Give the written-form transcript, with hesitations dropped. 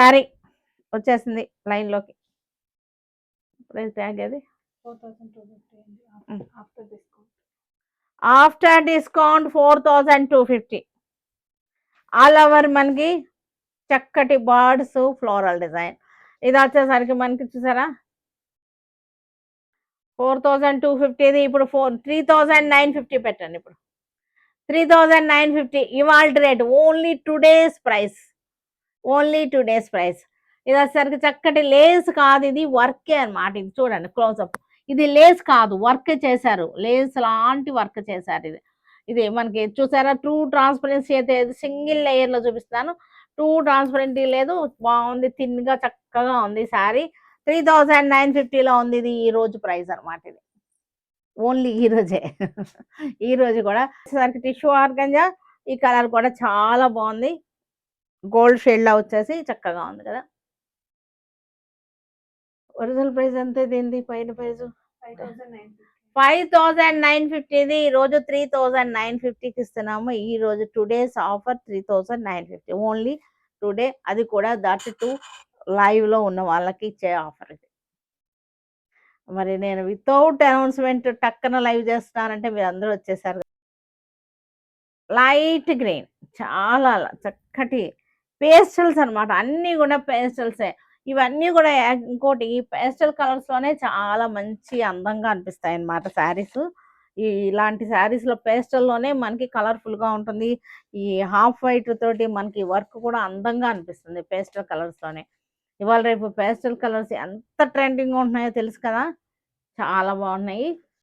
Sorry వచ్చేసింది లైన్లోకి. Price tag అది 4250 ఆఫ్టర్ డిస్కౌంట్ 4250. ఆల్ ఓవర్ మనకి చక్కటి బర్డ్స్ ఫ్లోరల్ డిజైన్. ఇది వచ్చేసరికి మనకి చూసారా 4250. ఇప్పుడు 3950 పెట్టండి. ఇప్పుడు 3950 ఇవాళ rate, only today's price, only today's price. ఇది వచ్చేసరికి చక్కటి లేస్ కాదు, ఇది వర్కే అనమాట. ఇది చూడండి క్లోజ్అప్, ఇది లేస్ కాదు, వర్క్ చేశారు, లేస్ లాంటి వర్క్ చేశారు. ఇది ఇది మనకి చూసారా ట్రూ ట్రాన్స్పరెన్సీ అయితే సింగిల్ లేయర్లో చూపిస్తాను. ట్రూ ట్రాన్స్పరెంటీ లేదు, బాగుంది, థిన్గా చక్కగా ఉంది శారీ. 3950లో ఉంది. ఇది ఈ రోజు ప్రైస్ అనమాట. ఇది ఓన్లీ ఈ రోజే ఈ రోజు కూడా సరికి టిష్యూ ఆర్గంజా. ఈ కలర్ కూడా చాలా బాగుంది, గోల్డ్ షేడ్లా వచ్చేసి చక్కగా ఉంది కదా. ఒరిజినల్ ప్రైస్ ఎంత దీనిది? పైన ప్రైస్ 5950. ఈ రోజు 3950కి ఇస్తున్నాము. ఈ రోజు టుడేస్ ఆఫర్ 3950 ఓన్లీ టుడే. అది కూడా దట్ టు లైవ్ లో ఉన్న వాళ్ళకి ఇచ్చే ఆఫర్ ఇది. మరి నేను వితౌట్ అనౌన్స్మెంట్ టక్కన లైవ్ చేస్తున్నానంటే మీరు అందరూ వచ్చేసారు. లైట్ గ్రీన్, చాలా చక్కటి పేస్టల్స్ అనమాట, అన్నీ కూడా పేస్టల్సే. ఇవన్నీ కూడా ఇంకోటి ఈ పేస్టల్ కలర్స్లోనే చాలా మంచి అందంగా అనిపిస్తాయి అన్నమాట శారీస్. ఇలాంటి శారీస్లో పేస్టల్లోనే మనకి కలర్ఫుల్గా ఉంటుంది. ఈ హాఫ్ వైట్ తోటి మనకి వర్క్ కూడా అందంగా అనిపిస్తుంది పేస్టల్ కలర్స్లోనే. ఇవాళ రేపు పేస్టల్ కలర్స్ ఎంత ట్రెండింగ్ ఉంటున్నాయో తెలుసు కదా, చాలా బాగున్నాయి.